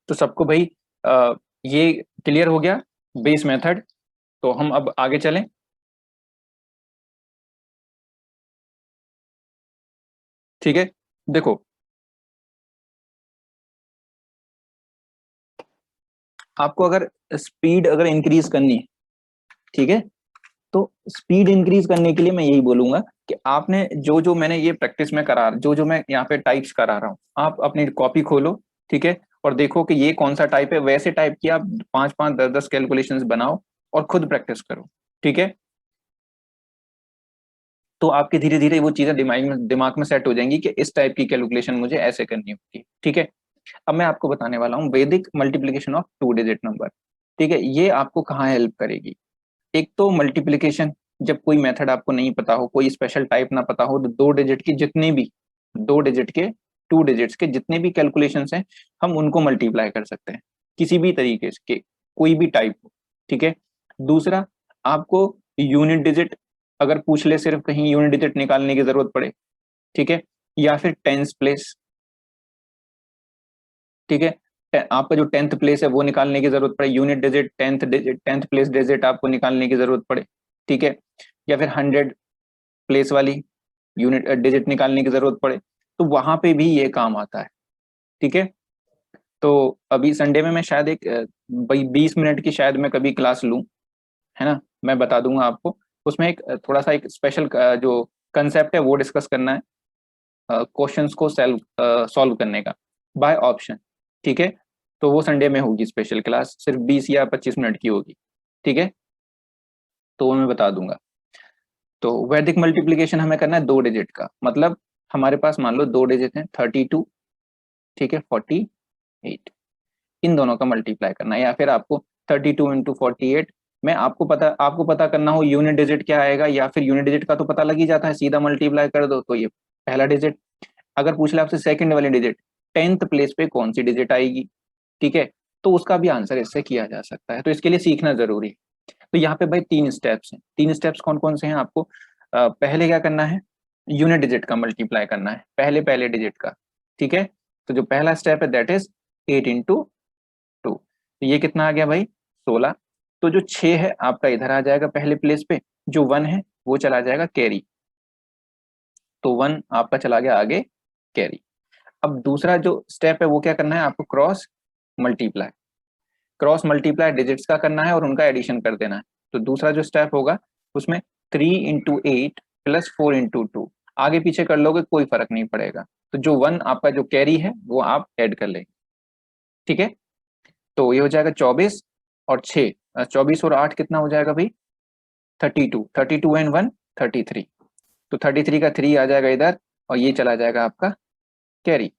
तो सबको भाई ये क्लियर हो गया बेस मेथड। तो हम अब आगे चलें। ठीक है, देखो आपको अगर स्पीड अगर इंक्रीज करनी है, ठीक है, तो स्पीड इंक्रीज करने के लिए मैं यही बोलूंगा कि आपने जो जो मैंने ये प्रैक्टिस में करा, जो जो मैं यहाँ पे टाइप्स करा रहा हूँ, आप अपनी कॉपी खोलो, ठीक है, और देखो कि ये कौन सा टाइप है, वैसे टाइप की आप 5 5 10 10 कैलकुलेशंस बनाओ और खुद प्रैक्टिस करो। ठीक है, तो आपके धीरे धीरे वो चीजें दिमाग में सेट हो जाएंगी कि इस टाइप की कैलकुलेशन मुझे ऐसे करनी होती है। ठीक है, अब मैं आपको बताने वाला हूँ वैदिक मल्टीप्लीकेशन ऑफ 2 डिजिट नंबर। ठीक है, ये आपको कहाँ हेल्प करेगी। एक तो मल्टीप्लीकेशन, जब कोई मेथड आपको नहीं पता हो, कोई स्पेशल टाइप ना पता हो, तो 2 डिजिट की जितने भी 2 डिजिट के 2 डिजिट्स के जितने भी कैलकुलेशंस हैं, हम उनको मल्टीप्लाई कर सकते हैं किसी भी तरीके के, कोई भी टाइप हो। ठीक है, दूसरा, आपको यूनिट डिजिट अगर पूछ ले, सिर्फ कहीं यूनिट डिजिट निकालने की जरूरत पड़े, ठीक है, या फिर टेंस प्लेस, ठीक है, आपका जो 10th प्लेस है वो निकालने की जरूरत पड़े, unit digit 10th place digit आपको निकालने की जरूरत पड़े, ठीक है, या फिर 100 प्लेस वाली यूनिट डिजिट निकालने की जरूरत पड़े, तो वहां पे भी ये काम आता है। ठीक है, तो अभी संडे में मैं शायद एक 20 मिनट की शायद मैं कभी क्लास लूं, है ना, मैं बता दूंगा आपको। उसमें एक थोड़ा सा एक स्पेशल जो कंसेप्ट है वो डिस्कस करना है, क्वेश्चंस को सॉल्व करने का बाय ऑप्शन। ठीक है, तो वो संडे में होगी स्पेशल क्लास, सिर्फ 20 या 25 मिनट की होगी। ठीक है, तो वो मैं बता दूंगा। तो वैदिक मल्टीप्लीकेशन हमें करना है 2 डिजिट का, मतलब हमारे पास मान लो 2 डिजिट है, 32, ठीक है, 48, इन दोनों का मल्टीप्लाई करना है, या फिर आपको 32 × 48 में आपको पता करना हो यूनिट डिजिट क्या आएगा, या फिर यूनिट डिजिट का तो पता लग ही जाता है, सीधा मल्टीप्लाई कर दो तो ये पहला डिजिट। अगर पूछ ले आपसे सेकंड वाली डिजिट 10th प्लेस पे कौन सी डिजिट आएगी, ठीक है, तो उसका भी आंसर इससे किया जा सकता है, तो इसके लिए सीखना जरूरी है। तो यहाँ पे भाई 3 स्टेप्स हैं, 3 स्टेप्स कौन कौन से हैं आपको, पहले क्या करना है, यूनिट डिजिट का मल्टीप्लाई करना है, पहले पहले डिजिट का। ठीक है, तो जो पहला स्टेप है दैट इज 8 × 2, तो ये कितना आ गया भाई, 16। तो जो 6 है आपका इधर आ जाएगा पहले प्लेस पे, जो 1 है वो चला जाएगा कैरी, तो 1 आपका चला गया आगे कैरी। अब दूसरा जो स्टेप है वो क्या करना है आपको, मल्टीप्लाई क्रॉस मल्टीप्लाई डिजिट्स का करना है और उनका एडिशन कर देना है। तो दूसरा जो स्टेप होगा उसमें 3 × 8 + 4 × 2, आगे पीछे कर लोगे कोई फर्क नहीं पड़ेगा, तो जो 1 आपका जो कैरी है वो आप ऐड कर लेंगे। ठीक है, तो ये हो जाएगा 24 और 6, 24 और 8 कितना हो जाएगा भाई, 32, 32 एंड 1 33, तो 33 का 3 आ जाएगा इधर और ये चला जाएगा आपका कैरी।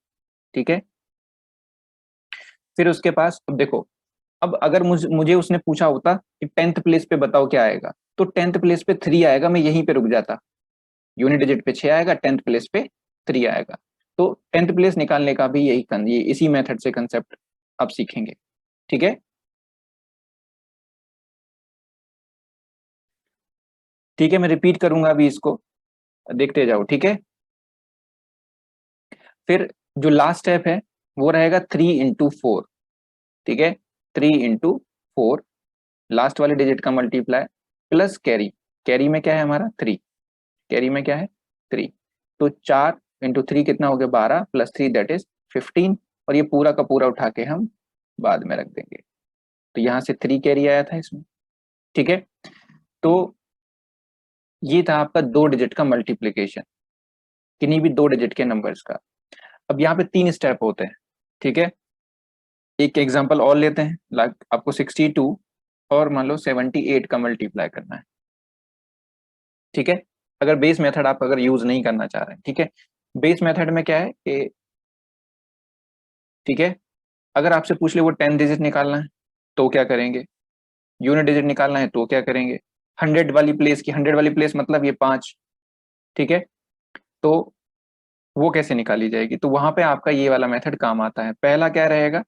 ठीक है, फिर उसके पास अब देखो, अब अगर मुझे उसने पूछा होता कि 10th प्लेस पे बताओ क्या आएगा, तो 10th प्लेस पे 3 आएगा, मैं यहीं पे रुक जाता, यूनिट डिजिट पे 6 आएगा, 10th प्लेस पे 3 आएगा। तो 10th प्लेस निकालने का भी ये इसी मेथड से कंसेप्ट अब सीखेंगे। ठीक है, ठीक है, मैं रिपीट करूंगा अभी इसको, देखते जाओ। ठीक है, फिर जो लास्ट स्टेप है वो रहेगा 3 × 4, ठीक है, 3 × 4, लास्ट वाले डिजिट का मल्टीप्लाई प्लस कैरी, कैरी में क्या है हमारा 3, कैरी में क्या है 3, तो 4 × 3 कितना हो गया 12 + 3 दैट इज 15, और ये पूरा का पूरा उठा के हम बाद में रख देंगे, तो यहाँ से 3 कैरी आया था इसमें। ठीक है, तो ये था आपका 2 डिजिट का मल्टीप्लीकेशन, किन्हीं भी 2 डिजिट के नंबर्स का। अब यहाँ पे 3 स्टेप होते हैं। ठीक है, एक एग्जांपल और लेते हैं, लाइक आपको 62 और मान लो 78 का मल्टीप्लाई करना है। ठीक है, अगर बेस मेथड आप अगर यूज नहीं करना चाह रहे हैं, ठीक है, बेस मेथड में क्या है कि, ठीक है, अगर आपसे पूछ ले वो 10 डिजिट निकालना है तो क्या करेंगे, यूनिट डिजिट निकालना है तो क्या करेंगे, 100 वाली प्लेस मतलब ये 5, ठीक है, तो वो कैसे निकाली जाएगी, तो वहां पे आपका ये वाला मेथड काम आता है। पहला क्या रहेगा,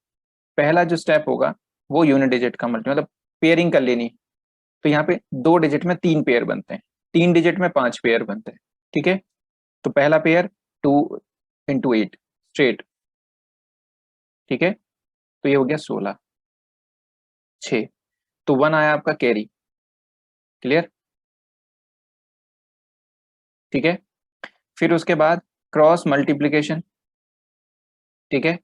पहला जो स्टेप होगा वो यूनिट डिजिट का मल्टी मतलब पेयरिंग कर लेनी, तो यहाँ पे 2 डिजिट में 3 पेयर बनते हैं, 3 डिजिट में 5 पेयर बनते हैं। ठीक है, तो पहला पेयर 2 × 8 स्ट्रेट, ठीक है, तो ये हो गया 16, 6, तो 1 आया आपका कैरी। क्लियर? ठीक है, फिर उसके बाद क्रॉस मल्टीप्लीकेशन, ठीक है,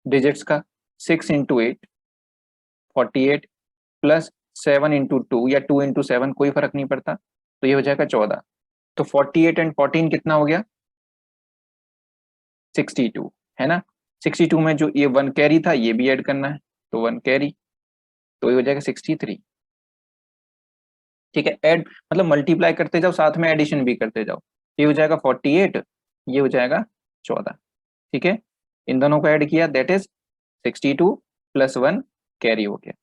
डिजिट्स का 6 इंटू 8 48 प्लस 7 इंटू 2 या 2 इंटू 7 कोई फर्क नहीं पड़ता, तो ये हो जाएगा 14। तो 48 एंड 14 कितना हो गया? 62, है ना? 62 में जो ये 1 कैरी था ये भी ऐड करना है, तो 1 कैरी, तो ये हो जाएगा 63। ठीक है, ऐड मतलब मल्टीप्लाई करते जाओ, साथ में एडिशन भी करते जाओ। ये हो जाएगा 48, ये हो जाएगा 14। ठीक है, इन दोनों को ऐड किया, दैट इज 62 प्लस 1 कैरी हो गया।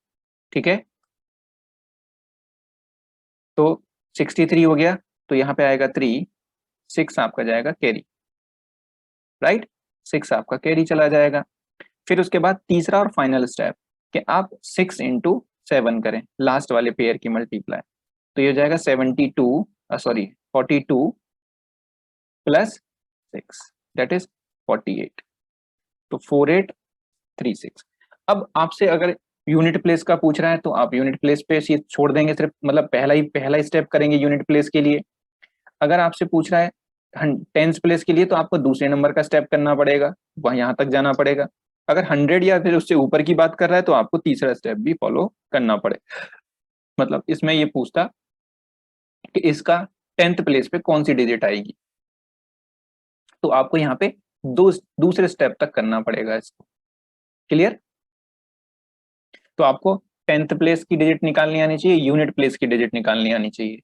ठीक है, तो 63 हो गया, तो यहाँ पे आएगा 3, 6 आपका जाएगा कैरी, राइट? 6 आपका कैरी चला जाएगा। फिर उसके बाद तीसरा और फाइनल स्टेप कि आप 6 इंटू 7 करें लास्ट वाले पेयर की मल्टीप्लाई, तो ये हो जाएगा 72 सॉरी 42 प्लस 6 दैट इज 48, तो 4836। अब आपसे अगर यूनिट प्लेस का पूछ रहा है तो आप यूनिट प्लेस पे ये छोड़ देंगे, सिर्फ मतलब पहला ही स्टेप करेंगे यूनिट प्लेस के लिए। अगर आपसे पूछ रहा है टेंस प्लेस के लिए तो आपको दूसरे नंबर का स्टेप करना पड़ेगा, वहां यहां तक जाना पड़ेगा। अगर 100 या फिर उससे ऊपर की बात कर रहा है तो आपको तीसरा स्टेप भी फॉलो करना पड़े। मतलब इसमें ये पूछता कि इसका 10th प्लेस पे कौन सी डिजिट आएगी, तो आपको यहाँ पे दूसरे स्टेप तक करना पड़ेगा इसको। क्लियर? तो आपको 10th प्लेस की डिजिट निकालनी आनी चाहिए, यूनिट प्लेस की डिजिट निकालनी आनी चाहिए,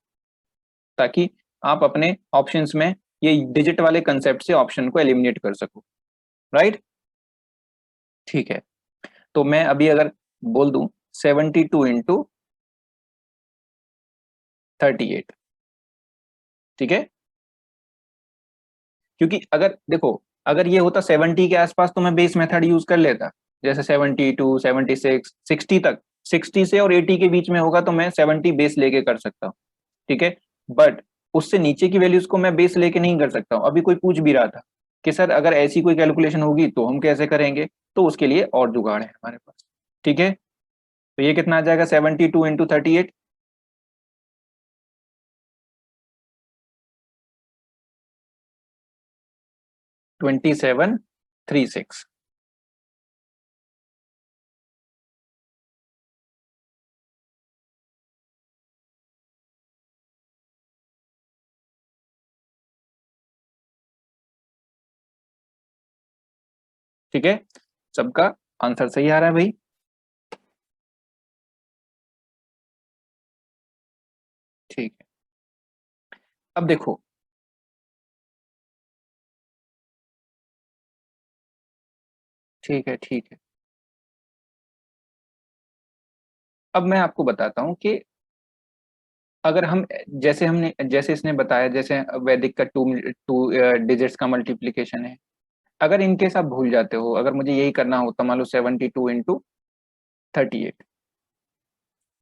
ताकि आप अपने ऑप्शंस में ये डिजिट वाले कंसेप्ट से ऑप्शन को एलिमिनेट कर सको, राइट? ठीक है, तो मैं अभी अगर बोल दूं 72 इंटू 38, ठीक है, क्योंकि अगर देखो अगर ये होता 70 के आसपास तो मैं बेस मेथड यूज कर लेता, जैसे 72 76 60 तक, 60 से और 80 के बीच में होगा तो मैं 70 बेस लेके कर सकता हूँ। ठीक है, बट उससे नीचे की वैल्यूज को मैं बेस लेके नहीं कर सकता हूँ। अभी कोई पूछ भी रहा था कि सर अगर ऐसी कोई कैलकुलेशन होगी तो हम कैसे करेंगे, तो उसके लिए और जुगाड़ है हमारे पास। ठीक है, तो ये कितना आ जाएगा 72 इंटू 38, 2736। ठीक है, सबका आंसर सही आ रहा है भाई? ठीक है, अब देखो ठीक है ठीक है, अब मैं आपको बताता हूं कि अगर हम जैसे इसने बताया, जैसे वैदिक का टू डिजिट्स का मल्टीप्लीकेशन है, अगर इनकेस आप भूल जाते हो, अगर मुझे यही करना होता मान लो 72 इंटू 38,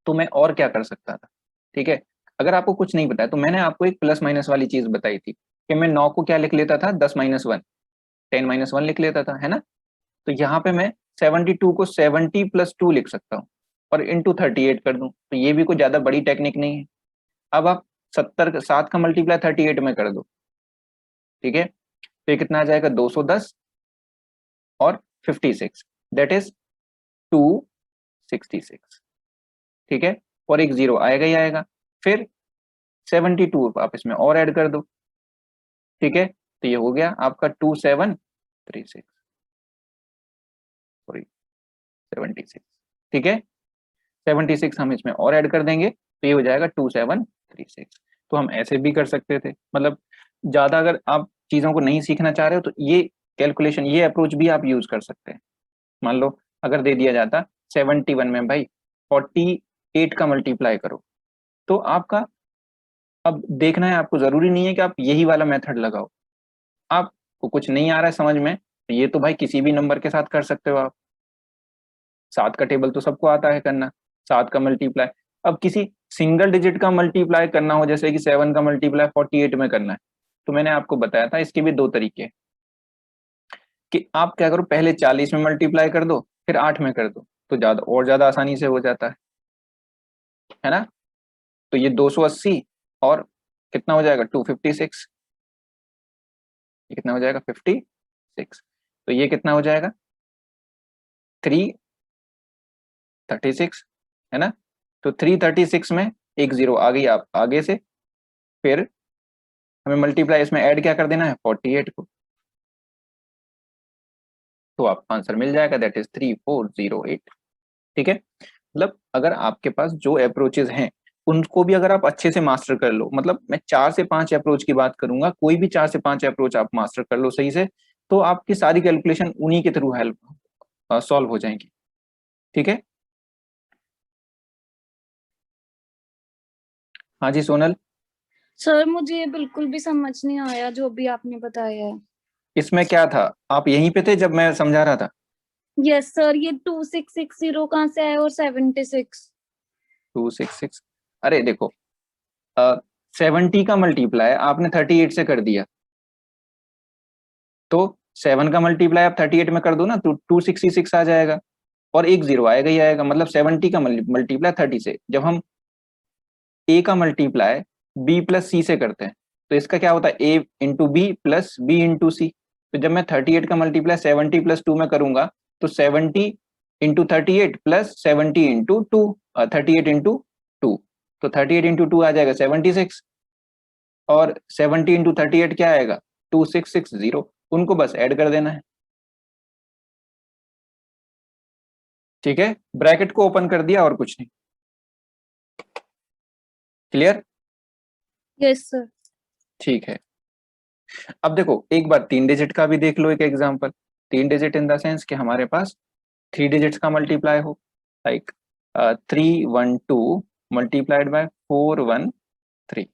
तो मैं और क्या कर सकता था? ठीक है, अगर आपको कुछ नहीं बताया तो मैंने आपको एक प्लस माइनस वाली चीज बताई थी कि मैं 9 को क्या लिख लेता था, 10 माइनस 1, 10 माइनस 1 लिख लेता था, है ना? तो यहाँ पे मैं 72 को 70 प्लस 2 लिख सकता हूँ और इंटू 38 कर दूं, तो ये भी कोई ज्यादा बड़ी टेक्निक नहीं है। अब आप 7 का मल्टीप्लाई 38 में कर दो, ठीक है, तो ये कितना आ जाएगा 210 और 56, दैट इज 266। ठीक है, और एक जीरो आएगा ही आएगा, फिर 72 आप इसमें और ऐड कर दो। ठीक है, तो ये हो गया आपका 2736, सॉरी 76। ठीक है, 76 हम इसमें और ऐड कर देंगे तो ये हो जाएगा 2736। तो हम ऐसे भी कर सकते थे, मतलब ज्यादा अगर आप चीजों को नहीं सीखना चाह रहे हो तो ये कैलकुलेशन, ये अप्रोच भी आप यूज कर सकते हैं। मान लो अगर दे दिया जाता 71 में भाई 48 का मल्टीप्लाई करो, तो आपका अब देखना है, आपको जरूरी नहीं है कि आप यही वाला मेथड लगाओ। आपको कुछ नहीं आ रहा है समझ में, तो ये तो भाई किसी भी नंबर के साथ कर सकते हो आप। 7 का टेबल तो सबको आता है करना, 7 का मल्टीप्लाई। अब किसी सिंगल डिजिट का मल्टीप्लाई करना हो, जैसे कि 7 का मल्टीप्लाई 48 में करना है, तो मैंने आपको बताया था इसके भी दो तरीके हैं कि आप क्या करो, पहले 40 में मल्टीप्लाई कर दो, फिर 8 में कर दो तो ज्यादा और ज्यादा आसानी से हो जाता है ना। तो ये 280 और कितना हो जाएगा 256, ये कितना हो जाएगा 56, तो ये कितना हो जाएगा 336, है ना। तो 336 में एक जीरो आ गई आप आगे से, फिर हमें मल्टीप्लाई इसमें ऐड क्या कर देना है 48 को, तो आपका आंसर मिल जाएगा, दैट इज 3408। ठीक है, मतलब अगर आपके पास जो अप्रोचेस हैं उनको भी अगर आप अच्छे से मास्टर कर लो, मतलब मैं 4 से 5 अप्रोच की बात करूंगा, कोई भी 4 से 5 अप्रोच आप मास्टर कर लो सही से, तो आपकी सारी कैलकुलेशन उन्हीं के थ्रू हेल्प सॉल्व हो जाएंगी। ठीक है, हाँ जी सोनल। सर मुझे बिल्कुल भी समझ नहीं आया जो भी आपने बताया है। इसमें क्या था, आप यहीं पे थे जब मैं समझा रहा था। यस सर, ये 2660 कहाँ से आया और 76? 266, अरे देखो 70 का मल्टीप्लाई आपने 38 से कर दिया, तो 7 का मल्टीप्लाई आप 38 में कर दो ना, तो 266 आ जाएगा, और एक जीरो आएगा ही आएगा, मतलब 70 का मल्टीप्लाई 30 से। जब हम ए का मल्टीप्लाई बी प्लस सी से करते हैं, तो इसका क्या होता है A into B plus B into C. तो जब मैं 38 का मल्टीप्लाई 70 प्लस 2 में करूंगा, तो 70 इंटू 38 प्लस 70 इंटू 2, 38 इंटू 2, तो 38 इंटू 2 आ जाएगा 76, और 70 इंटू 38 क्या आएगा 2660, उनको बस ऐड कर देना है। ठीक है, ब्रैकेट को ओपन कर दिया और कुछ नहीं। क्लियर? Yes sir. ठीक है, अब देखो एक बार 3 डिजिट का भी देख लो, एक example. 3 digit in the sense कि हमारे पास 3 डिजिट्स का मल्टीप्लाई हो, लाइक 312 मल्टीप्लाइड बाय 413।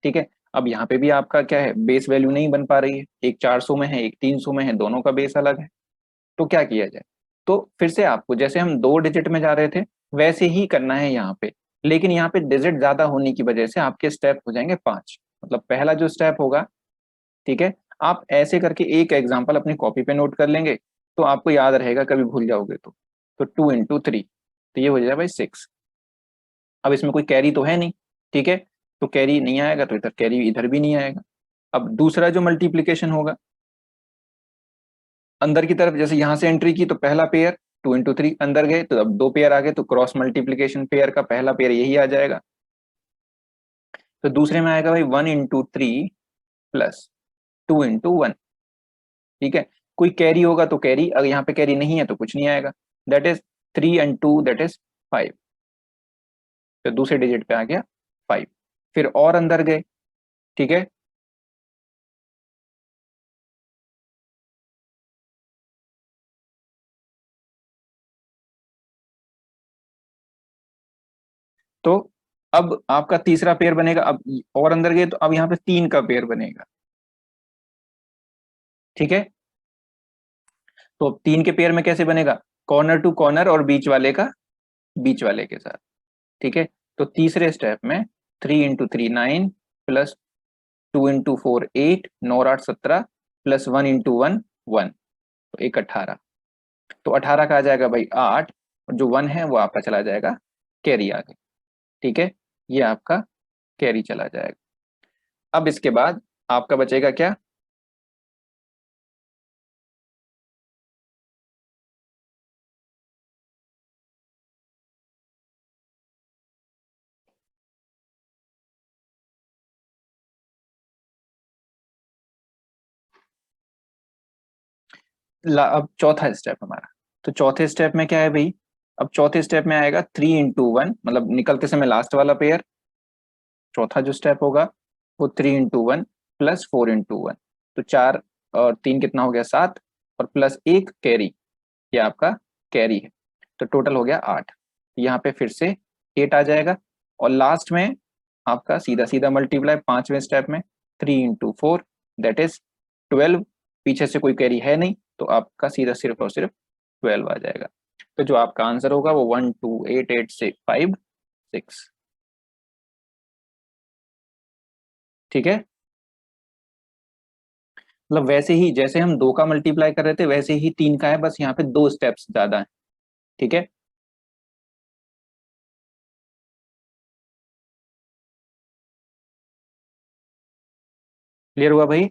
ठीक है, अब यहाँ पे भी आपका क्या है, बेस वैल्यू नहीं बन पा रही है, एक 400 में है एक 300 में है, दोनों का बेस अलग है, तो क्या किया जाए। तो फिर से आपको जैसे हम 2 डिजिट में जा रहे थे वैसे ही करना है यहाँ पे, लेकिन यहाँ पे डिजिट ज्यादा होने की वजह से आपके स्टेप हो जाएंगे 5। मतलब पहला जो स्टेप होगा, ठीक है, आप ऐसे करके एक एग्जाम्पल अपनी कॉपी पे नोट कर लेंगे, तो आपको याद रहेगा, कभी भूल जाओगे तो 2 इंटू 3, तो ये हो जाएगा भाई 6। अब इसमें कोई कैरी तो है नहीं, ठीक है, तो कैरी नहीं आएगा, तो इधर कैरी इधर भी नहीं आएगा। अब दूसरा जो मल्टीप्लीकेशन होगा अंदर की तरफ, जैसे यहां से एंट्री की तो पहला पेयर 2 इंटू 3, अंदर गए तो अब 2 पेयर आ गए, तो क्रॉस मल्टीप्लीकेशन पेयर का पहला पेयर यही आ जाएगा। तो दूसरे में आएगा भाई 1 इंटू 3 प्लस 2 इंटू 1। ठीक है, कोई कैरी होगा तो कैरी, अगर यहाँ पे कैरी नहीं है तो कुछ नहीं आएगा, that is 3 and 2 that is 5। तो दूसरे डिजिट पे आ गया 5, फिर और अंदर गए। ठीक है, तो अब आपका तीसरा पेयर बनेगा, अब और अंदर गए तो अब यहाँ पे 3 का पेयर बनेगा। ठीक है, तो अब 3 के पेयर में कैसे बनेगा, कॉर्नर टू कॉर्नर और बीच वाले के साथ। ठीक है, तो तीसरे स्टेप में 3 इंटू 3 9 प्लस 2 इंटू 4 8, 9 और 8 17 प्लस 1 इंटू 1 1, तो 1 18, तो 18 का आ जाएगा भाई 8, और जो 1 है वो आपका चला जाएगा कैरी आगे। ठीक है, ये आपका कैरी चला जाएगा। अब इसके बाद आपका बचेगा क्या, अब चौथा स्टेप हमारा। तो चौथे स्टेप में क्या है भाई, अब चौथे स्टेप में आएगा 3 इंटू 1, मतलब निकलते समय लास्ट वाला पेयर। चौथा जो स्टेप होगा वो 3 इंटू 1 प्लस 4 इंटू 1, तो 4 और 3 कितना हो गया 7, और प्लस 1 कैरी, ये आपका कैरी है, तो टोटल हो गया 8। यहाँ पे फिर से 8 आ जाएगा, और लास्ट में आपका सीधा सीधा मल्टीप्लाई पांचवें स्टेप में 3 इंटू 4 दैट इज 12, पीछे से कोई कैरी है नहीं, तो आपका सीधा सिर्फ और सिर्फ 12 आ जाएगा। तो जो आपका आंसर होगा वो 128 से 5 6। ठीक है, मतलब वैसे ही जैसे हम 2 का मल्टीप्लाई कर रहे थे वैसे ही 3 का है, बस यहाँ पे 2 स्टेप्स ज्यादा है। ठीक है, क्लियर हुआ भाई?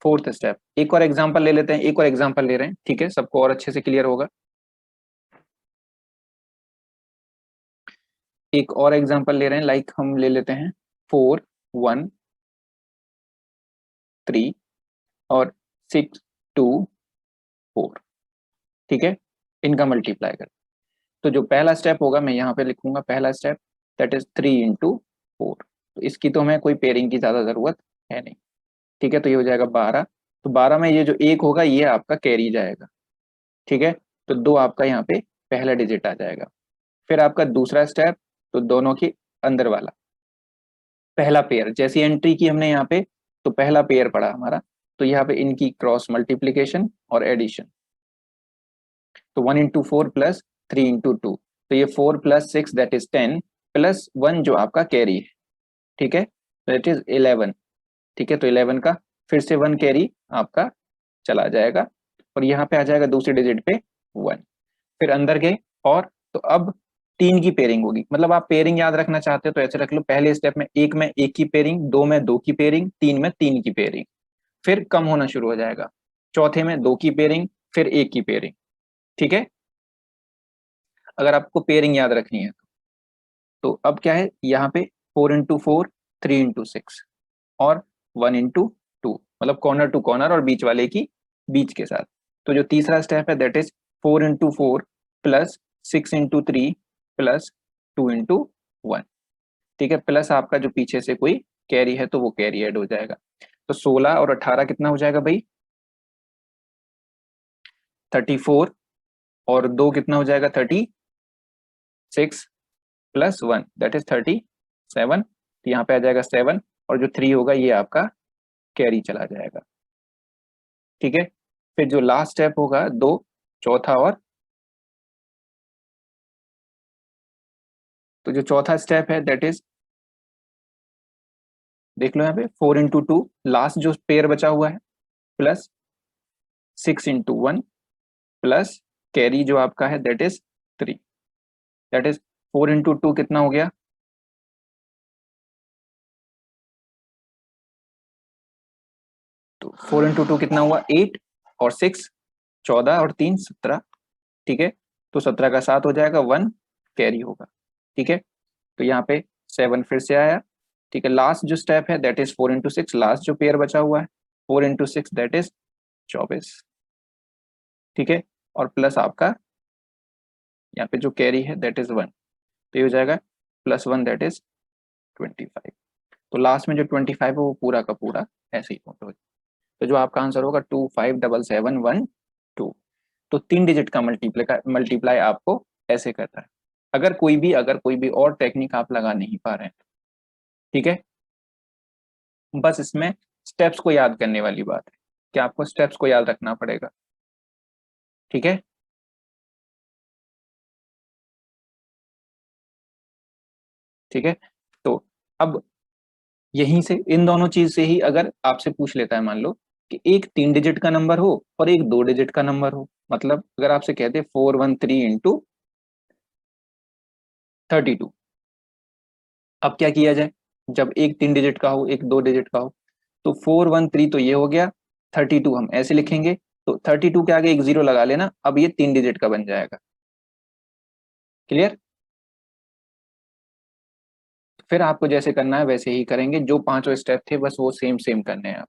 फोर्थ स्टेप, एक और एग्जांपल ले लेते हैं, एक और एग्जांपल ले रहे हैं, ठीक है, सबको और अच्छे से क्लियर होगा। एक और एग्जांपल ले रहे हैं, लाइक हम ले लेते हैं 4 1 3 और 6 2 4, ठीक है, इनका मल्टीप्लाई कर। तो जो पहला स्टेप होगा मैं यहाँ पे लिखूंगा, पहला स्टेप दैट इज 3 इंटू 4। तो इसकी तो हमें कोई पेयरिंग की ज्यादा जरूरत है नहीं, ठीक है, तो ये हो जाएगा 12। तो 12 में ये जो एक होगा ये आपका कैरी जाएगा, ठीक है, तो 2 आपका यहाँ पे पहला डिजिट आ जाएगा। फिर आपका दूसरा स्टेप, तो दोनों के अंदर वाला पहला पेयर, जैसी एंट्री की हमने यहाँ पे, तो पहला पेयर पड़ा हमारा, तो यहाँ पे इनकी क्रॉस मल्टीप्लीकेशन और एडिशन। तो 1 इंटू 4 प्लस 3 इंटू 2, तो ये 4 प्लस 6 दैट इज 10 प्लस 1 जो आपका कैरी है, ठीक है, दैट इज 11, ठीक है, तो 11 का फिर से 1 कैरी आपका चला जाएगा और यहाँ पे आ जाएगा दूसरे डिजिट पे 1। फिर अंदर गए और तो अब 3 की पेयरिंग होगी, मतलब आप पेयरिंग याद रखना चाहते हो तो ऐसे रख लो, पहले स्टेप में 1 में 1 की पेयरिंग, 2 में 2 की पेयरिंग, 3 में 3 की पेयरिंग, फिर कम होना शुरू हो जाएगा, चौथे में 2 की पेयरिंग, फिर 1 की पेयरिंग, ठीक है, अगर आपको पेयरिंग याद रखनी है तो अब क्या है यहाँ पे 4 इंटू 4 3 इंटू 6 और 1 इंटू 2, मतलब कॉर्नर टू कॉर्नर और बीच वाले की बीच के साथ। तो जो तीसरा स्टेप है that is 4 into 4 plus 6 into 3 plus 2 into 1, ठीक है, प्लस आपका जो पीछे से कोई कैरी है तो वो कैरी ऐड हो जाएगा। तो 16 और 18 कितना हो जाएगा भाई? 34 और 2 कितना हो जाएगा? 36 प्लस 1 दैट इज 37, तो यहाँ पे आ जाएगा 7 और जो 3 होगा ये आपका कैरी चला जाएगा, ठीक है। फिर जो लास्ट स्टेप होगा 2, चौथा और, तो जो चौथा स्टेप है दैट इज, देख लो यहाँ पे 4 इंटू 2 लास्ट जो पेयर बचा हुआ है प्लस 6 इंटू 1 प्लस कैरी जो आपका है that is 3, that is 4 into 2 कितना हो गया? तो 4 इंटू 2 कितना हुआ? 8 और 6 14 और 3 17, ठीक है, तो 17 का 7 हो जाएगा, 1 कैरी होगा, ठीक है, तो यहाँ पे 7 फिर से आया, ठीक है। लास्ट जो स्टेप है दैट इज 4 इंटू 6, लास्ट जो पेयर बचा हुआ है 4 इंटू 6 दैट इज 24, ठीक है, और प्लस आपका यहाँ पे जो कैरी है दैट इज 1, तो ये हो जाएगा प्लस 1 दैट इज 25। तो लास्ट में जो 25 है वो पूरा का पूरा ऐसे ही होता है, तो जो आपका आंसर होगा 257712। तो 3 डिजिट का मल्टीप्लाई आपको ऐसे करता है, अगर कोई भी और टेक्निक आप लगा नहीं पा रहे हैं, ठीक है, बस इसमें स्टेप्स को याद करने वाली बात है कि आपको स्टेप्स को याद रखना पड़ेगा, ठीक है। ठीक है, तो अब यहीं से इन दोनों चीज से ही अगर आपसे पूछ लेता है, मान लो कि एक 3 डिजिट का नंबर हो और एक 2 डिजिट का नंबर हो, मतलब अगर आपसे कहते 413 इंटू 32, अब क्या किया जाए? जब एक 3 डिजिट का हो एक 2 डिजिट का हो, तो 413 तो ये हो गया, 32 हम ऐसे लिखेंगे, तो 32 के आगे एक 0 लगा लेना, अब ये 3 डिजिट का बन जाएगा, क्लियर। फिर आपको जैसे करना है वैसे ही करेंगे, जो पांचों स्टेप थे बस वो सेम सेम करने हैं आप,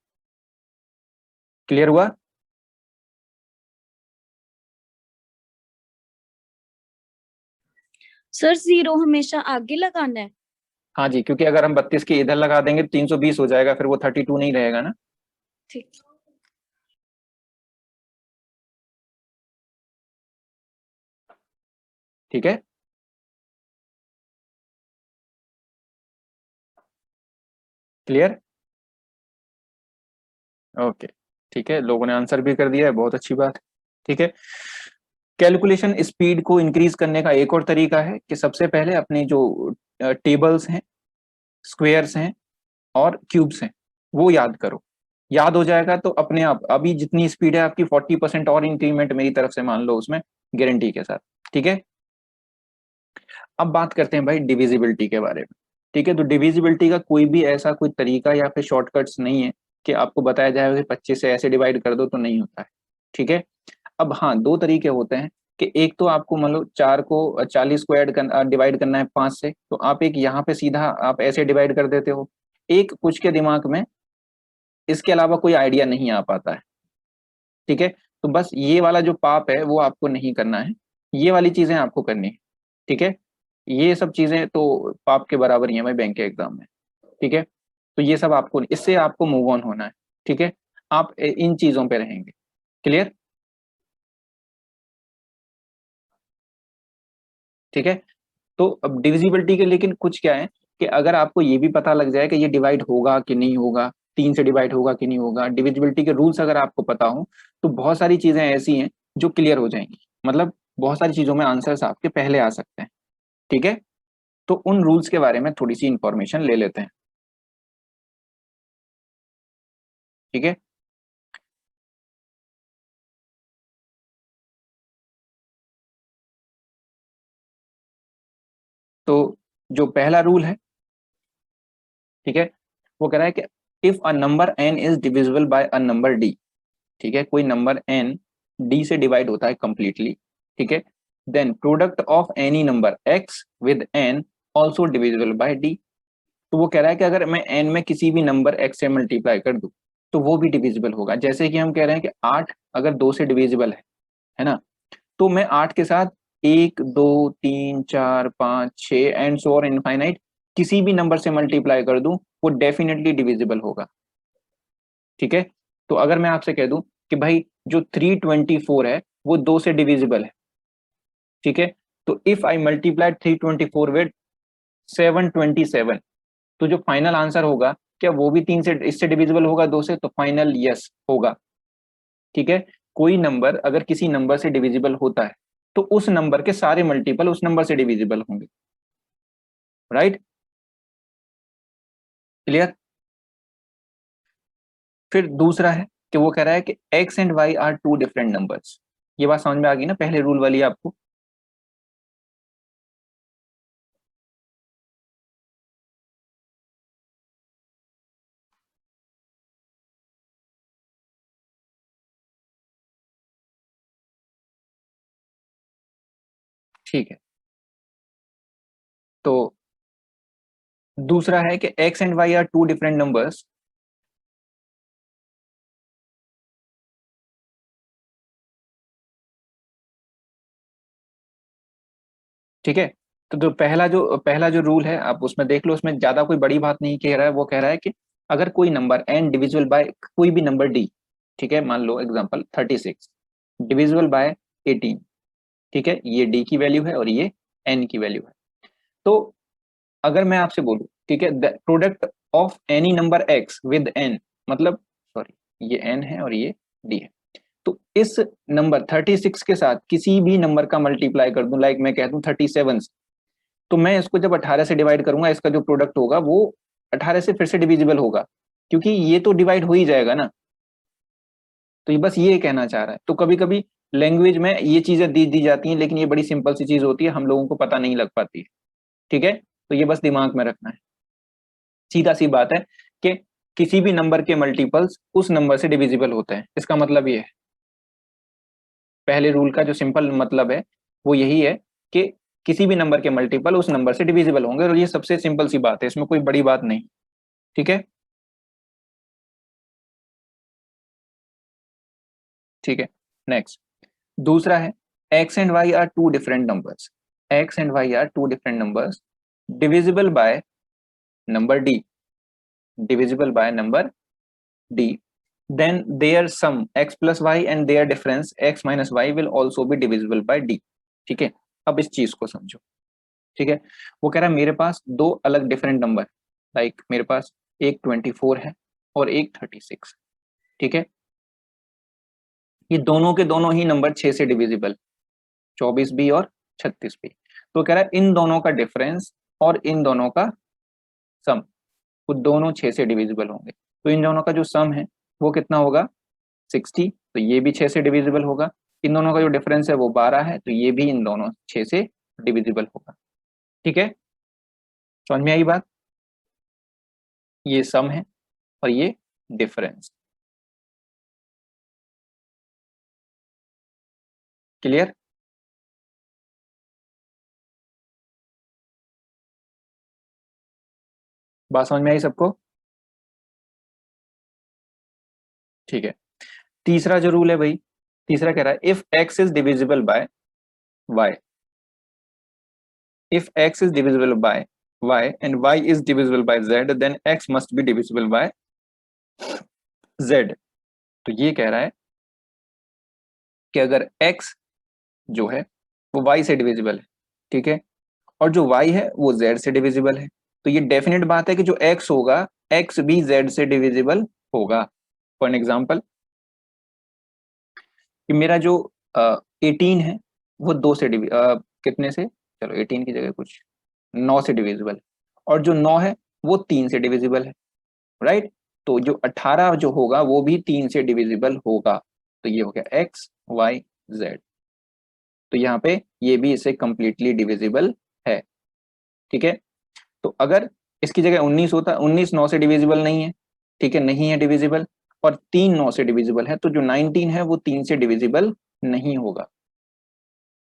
क्लियर हुआ? सर 0 हमेशा आगे लगाना है? हाँ जी, क्योंकि अगर हम 32 के इधर लगा देंगे 320 हो जाएगा, फिर वो 32 नहीं रहेगा ना। ठीक। ठीक है, क्लियर, ओके, ठीक है, लोगों ने आंसर भी कर दिया है, बहुत अच्छी बात है, ठीक है। कैलकुलेशन स्पीड को इंक्रीज करने का एक और तरीका है कि सबसे पहले अपने जो टेबल्स हैं, स्क्वेयर्स हैं और क्यूब्स हैं वो याद करो, याद हो जाएगा तो अपने आप, अभी जितनी स्पीड है आपकी 40% और इंक्रीमेंट मेरी तरफ से मान लो उसमें गारंटी के साथ, ठीक है। अब बात करते हैं भाई डिविजिबिलिटी के बारे में, ठीक है। तो डिविजिबिलिटी का कोई भी ऐसा कोई तरीका या फिर शॉर्टकट्स नहीं है कि आपको बताया जाएगा कि 25 से ऐसे डिवाइड कर दो, तो नहीं होता है, ठीक है। अब हाँ, दो तरीके होते हैं कि एक तो आपको मान लो 4 को 40 को डिवाइड करना है 5 से, तो आप एक यहाँ पे सीधा आप ऐसे डिवाइड कर देते हो। एक कुछ के दिमाग में इसके अलावा कोई आइडिया नहीं आ पाता है, ठीक है। तो बस ये वाला जो पाप है वो आपको नहीं करना है, ये वाली चीजें आपको करनी है, ठीक है। ये सब चीजें तो पाप के बराबर ही है भाई बैंक के एग्जाम में, ठीक है। तो ये सब आपको, इससे आपको मूव ऑन होना है, ठीक है। आप इन चीजों पे रहेंगे, क्लियर, ठीक है। तो अब डिविजिबिलिटी के लेकिन कुछ क्या है कि अगर आपको ये भी पता लग जाए कि ये डिवाइड होगा कि नहीं होगा, 3 से डिवाइड होगा कि नहीं होगा, डिविजिबिलिटी के रूल्स अगर आपको पता हो, तो बहुत सारी चीजें ऐसी हैं जो क्लियर हो जाएंगी, मतलब बहुत सारी चीजों में आंसर्स आपके पहले आ सकते हैं, ठीक है। तो उन रूल्स के बारे में थोड़ी सी इंफॉर्मेशन ले लेते हैं, ठीक है। तो जो पहला रूल है, ठीक है, वो कह रहा है कि if a number n is divisible by a number d, ठीक है, कोई नंबर n d से डिवाइड होता है कंप्लीटली, ठीक है, then product of any number x with n also divisible by d। तो वो कह रहा है कि अगर मैं n में किसी भी नंबर x से मल्टीप्लाई कर दूं तो वो भी डिविजिबल होगा। जैसे कि हम कह रहे हैं कि 8 अगर 2 से डिविजिबल है ना, तो मैं 8 के साथ 1 2 3 4 5 6 एंड सो और इनफाइनाइट किसी भी नंबर से मल्टीप्लाई कर दूं वो डेफिनेटली डिविजिबल होगा, ठीक है। तो अगर मैं आपसे कह दूं कि भाई जो 324 है वो 2 से डिविजिबल है, ठीक है, तो इफ आई मल्टीप्लाई 324 विद 727, तो जो फाइनल आंसर होगा क्या वो भी 3 से इससे डिविजिबल होगा 2 से, तो फाइनल यस होगा, ठीक है। कोई नंबर अगर किसी नंबर से डिविजिबल होता है तो उस नंबर के सारे मल्टीपल उस नंबर से डिविजिबल होंगे, राइट, क्लियर। फिर दूसरा है कि वो कह रहा है कि X and Y are two different numbers. ये बात समझ में आ गई ना, पहले रूल वाली आपको। ठीक है, तो दूसरा है कि X and Y are two different numbers, ठीक है। तो जो पहला जो रूल है आप उसमें देख लो, उसमें ज्यादा कोई बड़ी बात नहीं कह रहा है। वो कह रहा है कि अगर कोई नंबर एन डिविजिबल बाय कोई भी नंबर डी, ठीक है, मान लो एग्जांपल 36 डिविजिबल बाय 18, ठीक है, ये डी की वैल्यू है और ये एन की वैल्यू है। तो अगर मैं आपसे बोलूं, ठीक है, the product of any number X with N, मतलब सॉरी ये एन है और ये डी है, तो इस नंबर 36 के साथ किसी भी नंबर का मल्टीप्लाई कर दूं, लाइक मैं कह दूं 37, तो मैं इसको जब 18 से डिवाइड करूंगा इसका जो प्रोडक्ट होगा वो 18 से फिर से डिविजिबल होगा, क्योंकि ये तो डिवाइड हो ही जाएगा ना। तो ये बस ये कहना चाह रहा है। तो कभी कभी लैंग्वेज में ये चीजें दी जाती हैं, लेकिन ये बड़ी सिंपल सी चीज होती है, हम लोगों को पता नहीं लग पाती है, ठीक है। तो ये बस दिमाग में रखना है, सीधा सी बात है कि किसी भी नंबर के मल्टीपल्स उस नंबर से डिविजिबल होते हैं, इसका मतलब ये है। पहले रूल का जो सिंपल मतलब है वो यही है कि किसी भी नंबर के मल्टीपल उस नंबर से डिविजिबल होंगे, और ये सबसे सिंपल सी बात है, इसमें कोई बड़ी बात नहीं, ठीक है, ठीक है। नेक्स्ट, दूसरा है X and Y are two different numbers, X and Y are two different numbers divisible by number D, divisible by number D, then their sum x plus y and their difference x minus y will also be divisible by d, ठीक है। अब इस चीज को समझो, ठीक है। वो कह रहा है मेरे पास दो अलग डिफरेंट नंबर, लाइक मेरे पास एक 24 है और एक 36, ठीक है, ये दोनों के दोनों ही नंबर 6 से डिविजिबल, 24 भी और 36 भी। तो कह रहा है इन दोनों का डिफरेंस और इन दोनों का सम, वो दोनों 6 से डिविजिबल होंगे। तो इन दोनों का जो सम है वो कितना होगा 60, तो ये भी 6 से डिविजिबल होगा। इन दोनों का जो डिफरेंस है वो 12 है, तो ये भी इन दोनों 6 से डिविजिबल होगा। ठीक है, समझ में आई बात? ये सम है और ये डिफरेंस। क्लियर? बात समझ में आई सबको? ठीक है, तीसरा जो रूल है भाई, तीसरा कह रहा है if x is divisible bye y, if x is divisible by y and y is divisible by z, then x must be divisible by z। तो ये कह रहा है कि अगर x जो है वो y से डिविजिबल है, ठीक है, और जो y है वो z से डिविजिबल है, तो ये डेफिनेट बात है कि जो x होगा x भी z से डिविजिबल होगा। फॉर एन एग्जाम्पल, कि मेरा जो 18 है वो 2 से कितने से, चलो 18 की जगह कुछ 9 से डिविजिबल है, और जो 9 है वो 3 से डिविजिबल है, राइट? तो जो 18 जो होगा वो भी 3 से डिविजिबल होगा। तो ये हो गया x y z, तो यहाँ पे ये भी इसे कंप्लीटली डिविजिबल है। ठीक है, तो अगर इसकी जगह 19 होता, 19 9 से डिविजिबल नहीं है, ठीक है, नहीं है डिविजिबल, और 3 9 से डिविजिबल है, तो जो 19 है वो 3 से डिविजिबल नहीं होगा।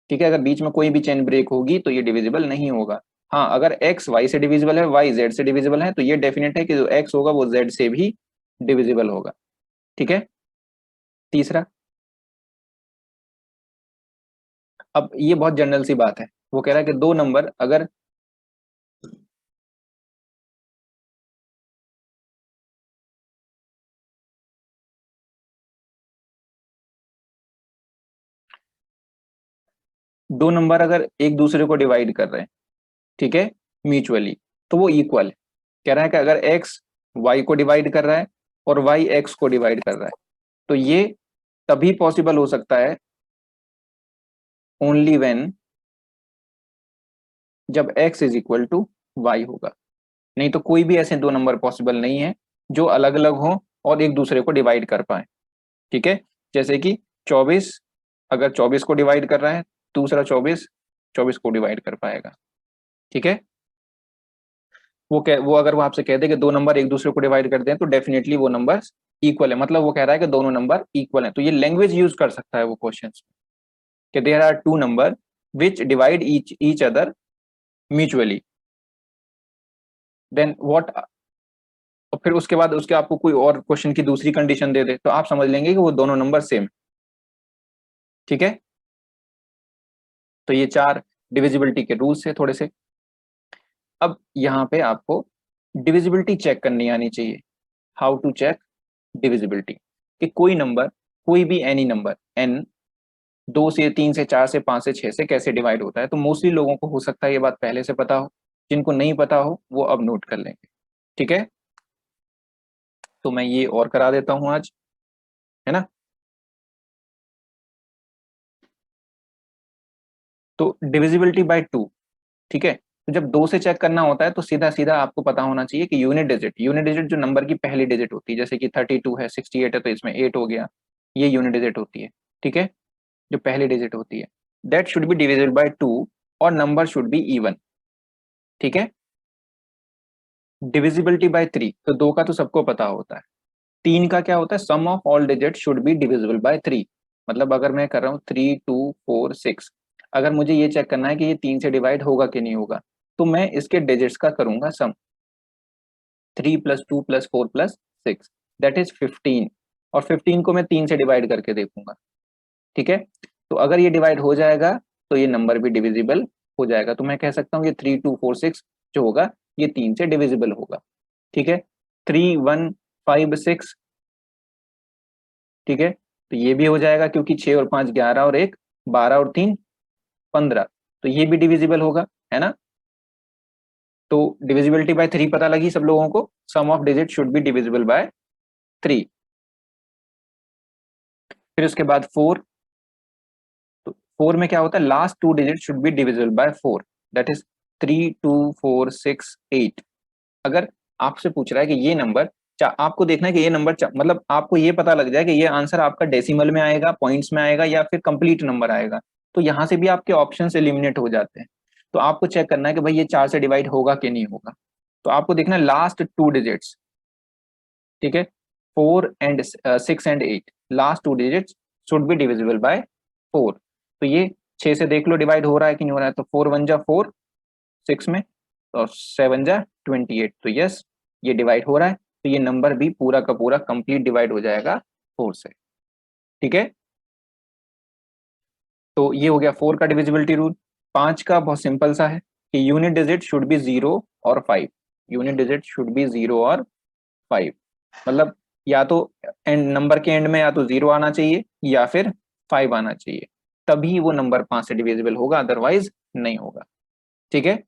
ठीक है, अगर बीच में कोई भी चेन ब्रेक होगी तो ये डिविजिबल नहीं होगा। हाँ, अगर x y से डिविजिबल है, y z से डिविजिबल है, तो ये डेफिनेट है कि जो x होगा वो z से भी डिविजिबल होगा। ठीक है, तीसरा, अब ये बहुत जनरल सी बात है, वो कह रहा है कि दो नंबर अगर दो नंबर अगर एक दूसरे को डिवाइड कर रहे हैं, ठीक है, म्यूचुअली, तो वो इक्वल है। कह रहा है कि अगर x y को डिवाइड कर रहा है और y x को डिवाइड कर रहा है, तो ये तभी पॉसिबल हो सकता है ओनली व्हेन जब x is equal to y होगा। नहीं तो कोई भी ऐसे दो नंबर पॉसिबल नहीं है जो अलग अलग हो और एक दूसरे को डिवाइड कर पाए। ठीक है, जैसे कि 24 अगर 24 को डिवाइड कर रहा है, दूसरा 24 24 को डिवाइड कर पाएगा। ठीक है, वो अगर वो आपसे कह दे कि दो नंबर एक दूसरे को डिवाइड कर दें, तो डेफिनेटली वो नंबर इक्वल है, मतलब वो कह रहा है कि दोनों नंबर इक्वल हैं। तो ये लैंग्वेज यूज कर सकता है वो क्वेश्चन कि there are two number which divide each other mutually, then what, और फिर उसके बाद उसके आपको कोई और क्वेश्चन की दूसरी कंडीशन दे दे, तो आप समझ लेंगे कि वो दोनों नंबर सेम। ठीक है, तो ये 4 डिविजिबिलिटी के रूल्स है थोड़े से। अब यहाँ पे आपको डिविजिबिलिटी चेक करनी आनी चाहिए। हाउ टू चेक डिविजिबिलिटी, कि कोई नंबर, कोई भी एनी नंबर n 2 से 3 से 4 से 5 से 6 से कैसे डिवाइड होता है। तो मोस्टली लोगों को हो सकता है ये बात पहले से पता हो, जिनको नहीं पता हो वो अब नोट कर लेंगे। ठीक है, तो मैं ये और करा देता हूं आज, है ना। तो डिविजिबिलिटी बाय 2, ठीक है, तो जब 2 से चेक करना होता है तो सीधा सीधा आपको पता होना चाहिए कि यूनिट डिजिट जो नंबर की पहली डिजिट होती है, जैसे कि 32 है, 68 है, तो इसमें 8 हो गया, ये यूनिट डिजिट होती है। ठीक है, जो पहली डिजिट होती है, that should be divisible bye 2 और नंबर शुड बी इवन। ठीक है, डिविजिबिलिटी बाय 3, तो 2 का तो सबको पता होता है। 3 का क्या होता है, sum of all digit should be divisible by 3, मतलब अगर मैं कर रहा हूँ 3 2 4 6, अगर मुझे ये चेक करना है कि ये 3 से डिवाइड होगा कि नहीं होगा, तो मैं इसके डिजिट्स का करूंगा सम, 3 + 2 + 4 + 6, दैट इज 15, और 15 को मैं 3 से डिवाइड करके देखूंगा। ठीक है, तो अगर ये डिवाइड हो जाएगा तो ये नंबर भी डिविजिबल हो जाएगा, तो मैं कह सकता हूँ ये 3 2 4 6 जो होगा ये 3 से डिविजिबल होगा। ठीक है, 3 1 5 6, ठीक है, तो ये भी हो जाएगा क्योंकि 6 और 5 11 और 1 12 और 3 15, तो ये भी डिविजिबल होगा, है ना। तो डिविजिबिलिटी बाय 3 पता लगी सब लोगों को, sum of digit should be divisible by 3। फिर उसके बाद 4, तो 4 में क्या होता है, last 2 digit should be divisible bye 4, that is 3 2 4 6 8। अगर आपसे पूछ रहा है कि ये नंबर आपको देखना है कि ये नंबर मतलब आपको ये पता लग जाए कि ये आंसर आपका डेसिमल में आएगा, पॉइंट्स में आएगा या फिर कंप्लीट नंबर आएगा। तो यहाँ से भी आपके ऑप्शन एलिमिनेट हो जाते हैं। तो आपको चेक करना है कि भाई ये 4 से डिवाइड होगा कि नहीं होगा। तो आपको देखना है लास्ट 2 डिजिट्स, ठीक है, 4 and 6 and 8, last 2 digits should be divisible bye 4। तो ये 6 से देख लो डिवाइड हो रहा है कि नहीं हो रहा है। तो 4 1 जा 4 6 में, और 7 जा 28। तो यस, ये डिवाइड हो रहा है। तो ये नंबर भी पूरा का पूरा कंप्लीट डिवाइड हो जाएगा 4 से, ठीक है। तो ये हो गया 4 का डिविजिबिलिटी रूल। 5 का बहुत सिंपल सा है कि यूनिट डिजिट शुड बी 0 और 5। यूनिट डिजिट शुड बी 0 और 5, मतलब या तो एंड नंबर के एंड में या तो 0 आना चाहिए या फिर 5 आना चाहिए, तभी वो नंबर 5 से डिविजिबल होगा, अदरवाइज नहीं होगा, ठीक है।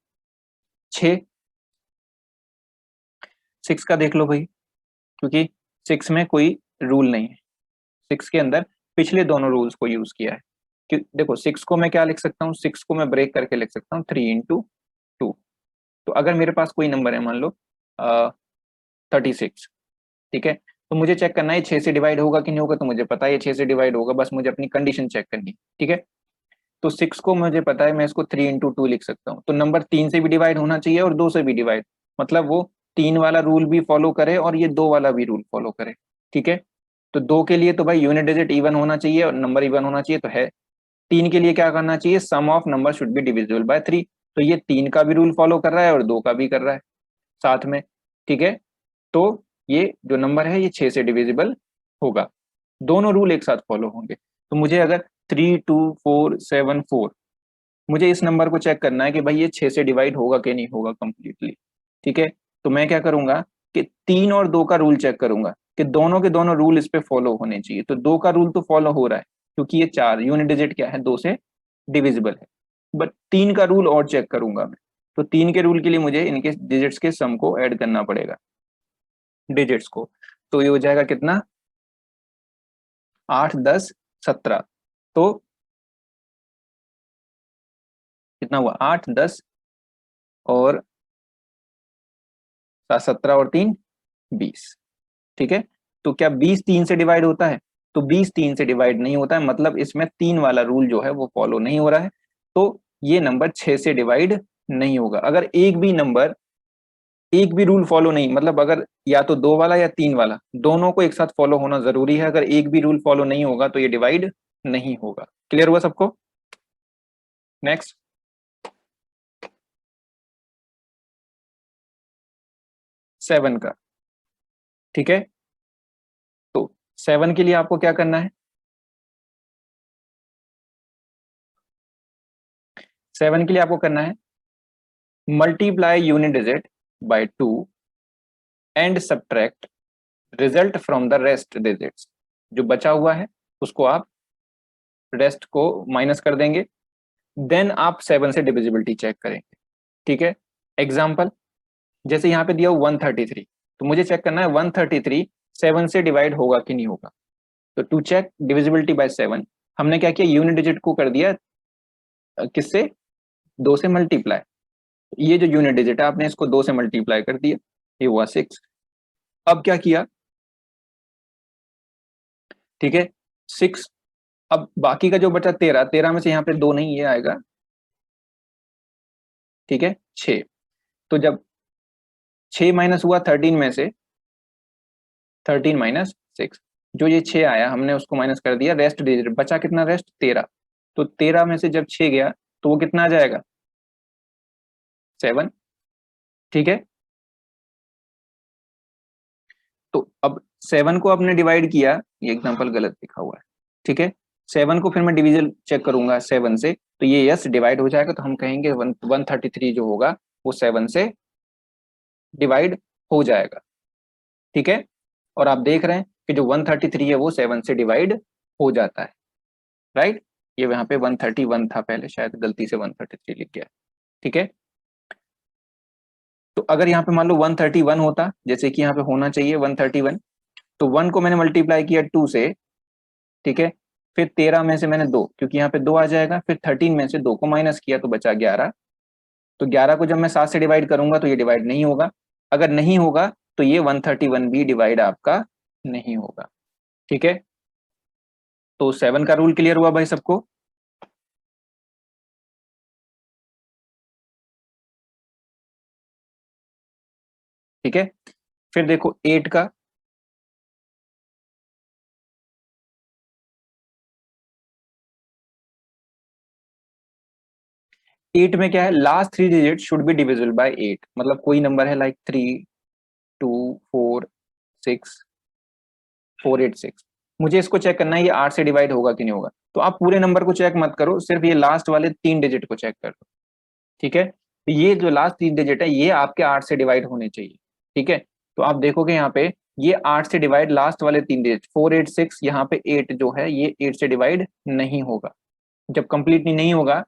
6 का देख लो भाई, क्योंकि 6 में कोई रूल नहीं है। 6 के अंदर पिछले दोनों रूल्स को यूज किया है। कि देखो 6 को मैं क्या लिख सकता हूँ, 6 को मैं ब्रेक करके लिख सकता हूँ 3 इंटू 2। तो अगर मेरे पास कोई नंबर है, मान लो 36, ठीक है, तो मुझे चेक करना है 6 से डिवाइड होगा कि नहीं होगा। तो मुझे पता है ये 6 से डिवाइड होगा, बस मुझे अपनी कंडीशन चेक करनी है, ठीक है। तो 6 को मुझे पता है मैं इसको 3 इंटू 2 लिख सकता हूँ। तो नंबर 3 से भी डिवाइड होना चाहिए और 2 से भी डिवाइड, मतलब वो 3 वाला रूल भी फॉलो करे और ये 2 वाला भी रूल फॉलो करे, ठीक है। तो 2 के लिए तो भाई यूनिट डिजिट इवन होना चाहिए और नंबर इवन होना चाहिए, तो है। 3 के लिए क्या करना चाहिए, sum of number should be divisible by 3। तो ये 3 का भी रूल फॉलो कर रहा है और 2 का भी कर रहा है साथ में, ठीक है। तो ये जो नंबर है ये 6 से डिविजिबल होगा, दोनों रूल एक साथ फॉलो होंगे। तो मुझे अगर 3 2 4 7 4, मुझे इस नंबर को चेक करना है कि भाई ये 6 से डिवाइड होगा कि नहीं होगा कंप्लीटली, ठीक है। तो मैं क्या करूंगा कि 3 और 2 का रूल चेक करूंगा कि दोनों के दोनों रूल इस पे फॉलो होने चाहिए। तो 2 का रूल तो फॉलो हो रहा है, क्योंकि ये 4 यूनिट डिजिट क्या है, 2 से डिविजिबल है। बट 3 का रूल और चेक करूंगा मैं। तो 3 के रूल के लिए मुझे इनके डिजिट्स के सम को ऐड करना पड़ेगा, डिजिट्स को। तो ये हो जाएगा कितना, 8 10 17। तो कितना हुआ, 8 10 और 17 और 3 20, ठीक है। तो क्या 20 3 से डिवाइड होता है, तो 20 3 से डिवाइड नहीं होता है, मतलब इसमें 3 वाला रूल जो है वो फॉलो नहीं हो रहा है। तो ये नंबर 6 से डिवाइड नहीं होगा। अगर एक भी नंबर, एक भी रूल फॉलो नहीं, मतलब अगर या तो 2 वाला या 3 वाला, दोनों को एक साथ फॉलो होना जरूरी है। अगर एक भी रूल फॉलो नहीं होगा तो ये डिवाइड नहीं होगा। क्लियर हुआ सबको? नेक्स्ट, 7 का, ठीक है। तो 7 के लिए आपको क्या करना है, 7 के लिए आपको करना है multiply unit digit bye 2 and subtract result from the rest digits. जो बचा हुआ है उसको आप रेस्ट को माइनस कर देंगे, देन आप 7 से डिविजिबिलिटी चेक करेंगे, ठीक है। एग्जाम्पल, जैसे यहाँ पे दिया 133, तो मुझे चेक करना है 133 7 से डिवाइड होगा कि नहीं होगा। तो टू चेक डिविजिबिलिटी बाय 7, हमने क्या किया, यूनिट डिजिट को कर दिया किससे, 2 से मल्टीप्लाई। ये जो यूनिट डिजिट है आपने इसको 2 से मल्टीप्लाई कर दिया, ये हुआ 6। अब क्या किया, ठीक है, 6। अब बाकी का जो बचा 13, 13 में से यहाँ पे 2 नहीं, ये आएगा, ठीक है, 6। तो जब 6 माइनस हुआ 13 में से, 13 माइनस 6, जो ये 6 आया हमने उसको माइनस कर दिया, रेस्ट डिजिट बचा कितना, रेस्ट 13। तो 13 में से जब 6 गया तो वो कितना आ जाएगा, 7, ठीक है। तो अब 7 को आपने डिवाइड किया, ये एग्जांपल गलत लिखा हुआ है, ठीक है। 7 को फिर मैं डिवीजन चेक करूंगा 7 से, तो ये यस डिवाइड हो जाएगा। तो हम कहेंगे 133 जो होगा वो 7 से डिवाइड हो जाएगा, ठीक है। और आप देख रहे हैं कि जो 133 है वो 7 से डिवाइड हो जाता है, राइट। ये यहाँ पे 131 था पहले, शायद गलती से 133 लिख गया, ठीक है। तो अगर यहाँ पे मान लो 131 होता, जैसे कि यहाँ पे होना चाहिए 131, तो 1 को मैंने मल्टीप्लाई किया 2 से, ठीक है। फिर 13 में से मैंने 2, क्योंकि यहाँ पे 2 आ जाएगा, फिर 13 में से 2 को माइनस किया तो बचा 11। तो 11 को जब मैं 7 से डिवाइड करूंगा तो ये डिवाइड नहीं होगा। अगर नहीं होगा तो ये 131 भी डिवाइड आपका नहीं होगा। ठीक है, तो 7 का रूल क्लियर हुआ भाई सबको? ठीक है, फिर देखो 8 का। एट में क्या है, last 3 digit should be divisible bye 8, मतलब कोई नंबर है लाइक 3, 2, 4, 6, 486, मुझे इसको चेक करना है ये 8 से डिवाइड होगा कि नहीं होगा। तो आप पूरे नंबर को चेक मत करो, सिर्फ ये लास्ट वाले 3 डिजिट को चेक कर लो। ठीक है, तो ये जो लास्ट 3 डिजिट है ये आपके 8 से डिवाइड होने चाहिए। ठीक है, तो आप देखोगे यहाँ पे ये 8 से डिवाइड, लास्ट वाले 3 डिजिट 486, यहाँ पे 8 जो है ये 8 से डिवाइड नहीं होगा। जब कंप्लीटली नहीं होगा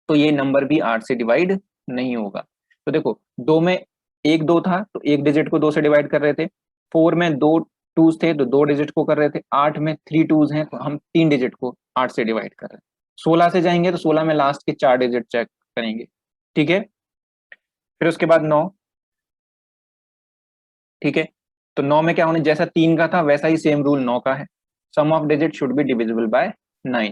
तो ये नंबर भी 8 से डिवाइड नहीं होगा। तो देखो, दो में एक 2 था तो एक डिजिट को 2 से डिवाइड कर रहे थे, 4 में 2 टूज थे तो 2 डिजिट को कर रहे थे, 8 में 3 टूज हैं तो हम 3 डिजिट को 8 से डिवाइड कर रहे हैं। 16 से जाएंगे तो 16 में लास्ट के 4 डिजिट चेक करेंगे। ठीक है, फिर उसके बाद 9। ठीक है, तो 9 में क्या होने, जैसा 3 का था वैसा ही सेम रूल 9 का है, sum of digit should be divisible by 9।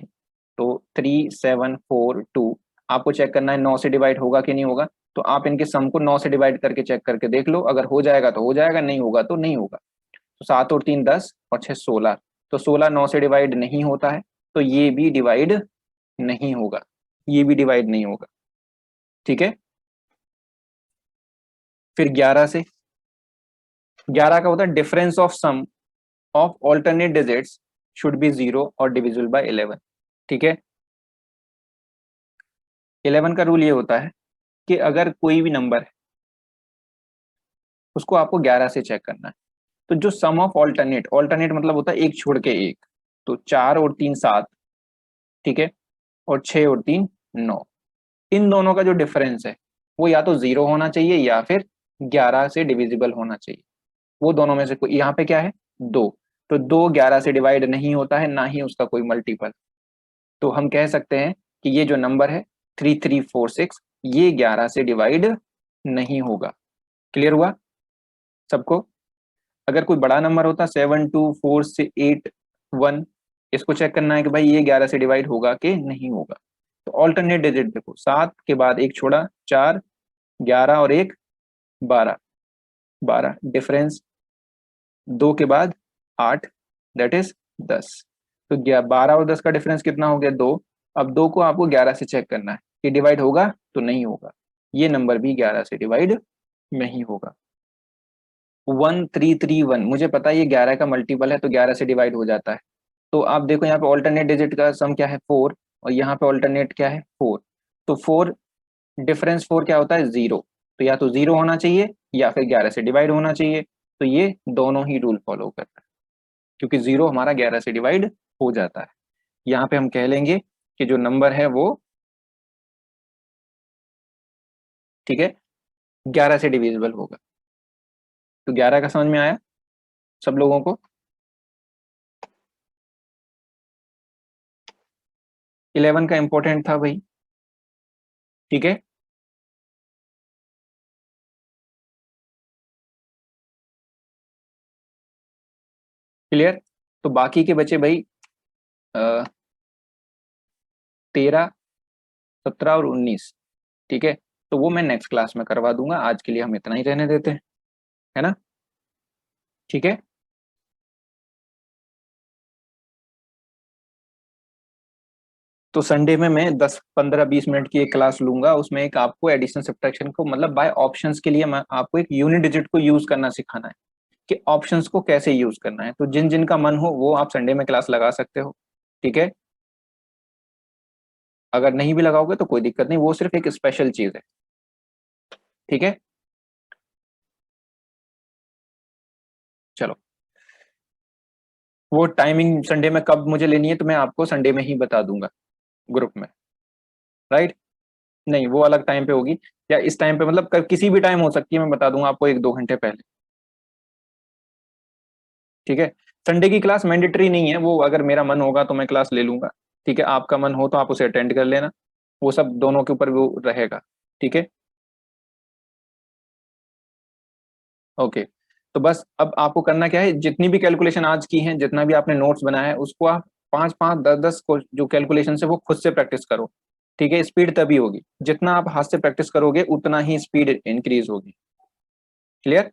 तो 3, 7, 4, 2 आपको चेक करना है 9 से डिवाइड होगा कि नहीं होगा। तो आप इनके सम को 9 से डिवाइड करके चेक करके देख लो, अगर हो जाएगा तो हो जाएगा, नहीं होगा तो नहीं होगा। तो 7 और 3 10 और 6 16, तो 16 9 से डिवाइड नहीं होता है, तो ये भी डिवाइड नहीं होगा, ये भी डिवाइड नहीं होगा। ठीक है, फिर 11 से, 11 का होता है difference of sum of alternate digits should be 0 और डिविजिबल बाय 11। ठीक है, 11 का रूल ये होता है कि अगर कोई भी नंबर है उसको आपको 11 से चेक करना है, तो जो सम ऑफ ऑल्टरनेट, ऑल्टरनेट मतलब होता है एक छोड़ के एक, तो 4 और 3 7, ठीक है, और 6 और 3 9, इन दोनों का जो डिफरेंस है वो या तो 0 होना चाहिए या फिर 11 से डिविजिबल होना चाहिए। वो दोनों में से कोई, यहाँ पे क्या है 2, तो 2 11 से डिवाइड नहीं होता है, ना ही उसका कोई मल्टीपल। तो हम कह सकते हैं कि ये जो नंबर है 3346 ये 11 से डिवाइड नहीं होगा। क्लियर हुआ सबको? अगर कोई बड़ा नंबर होता 7, 2, 4, 8, 1, इसको चेक करना है कि भाई ये 11 से डिवाइड होगा कि नहीं होगा। तो ऑल्टरनेट डिजिट देखो, 7 के बाद एक छोड़ा 4, 11 और एक 12, 12 डिफरेंस, 2 के बाद 8 दैट इज 10, तो 12 और 10 का डिफरेंस कितना हो गया 2। अब 2 को आपको 11 से चेक करना है कि डिवाइड होगा तो नहीं होगा, ये नंबर भी 11 से डिवाइड नहीं होगा। 1331 मुझे पता है ये 11 का मल्टीपल है तो 11 से डिवाइड हो जाता है। तो आप देखो यहाँ पे ऑल्टरनेट डिजिट का सम क्या है 4, और यहाँ पे ऑल्टरनेट क्या है 4, तो 4 डिफरेंस 4 क्या होता है 0, तो या तो 0 होना चाहिए या फिर 11 से डिवाइड होना चाहिए। तो ये दोनों ही रूल फॉलो करता है, क्योंकि 0 हमारा 11 से डिवाइड हो जाता है। यहाँ पे हम कह लेंगे कि जो नंबर है वो, ठीक है, 11 से डिविजिबल होगा। तो 11 का समझ में आया सब लोगों को? 11 का इंपॉर्टेंट था भाई। ठीक है, क्लियर? तो बाकी के बचे भाई 13, 17 और 19। ठीक है, तो वो मैं नेक्स्ट क्लास में करवा दूंगा, आज के लिए हम इतना ही रहने देते हैं, है ना? ठीक है, तो संडे में मैं 10 15 20 मिनट की एक क्लास लूंगा, उसमें एक आपको एडिशन सब्ट्रैक्शन को मतलब बाय ऑप्शंस के लिए मैं आपको एक यूनिट डिजिट को यूज करना सिखाना है कि ऑप्शंस को कैसे यूज करना है। तो जिन जिन का मन हो वो आप संडे में क्लास लगा सकते हो। ठीक है, अगर नहीं भी लगाओगे तो कोई दिक्कत नहीं, वो सिर्फ एक स्पेशल चीज है। ठीक है, चलो, वो टाइमिंग संडे में कब मुझे लेनी है तो मैं आपको संडे में ही बता दूंगा ग्रुप में, राइट? नहीं, वो अलग टाइम पे होगी, या इस टाइम पे मतलब किसी भी टाइम हो सकती है, मैं बता दूंगा आपको 1 2 घंटे पहले। ठीक है, संडे की क्लास मैंडेटरी नहीं है, वो अगर मेरा मन होगा तो मैं क्लास ले लूंगा। ठीक है, आपका मन हो तो आप उसे अटेंड कर लेना, वो सब दोनों के ऊपर वो रहेगा। ठीक है, ओके, तो बस अब आपको करना क्या है, जितनी भी कैलकुलेशन आज की हैं, जितना भी आपने नोट्स बनाया है, उसको आप 5-5, 10-10 को जो कैलकुलेशन है वो खुद से प्रैक्टिस करो। ठीक है, स्पीड तभी होगी, जितना आप हाथ से प्रैक्टिस करोगे उतना ही स्पीड इंक्रीज होगी। क्लियर?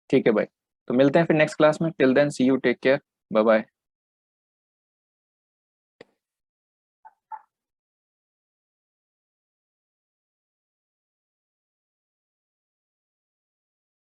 ठीक है भाई, तो मिलते हैं फिर नेक्स्ट क्लास में। Till then see you, take care, bye bye.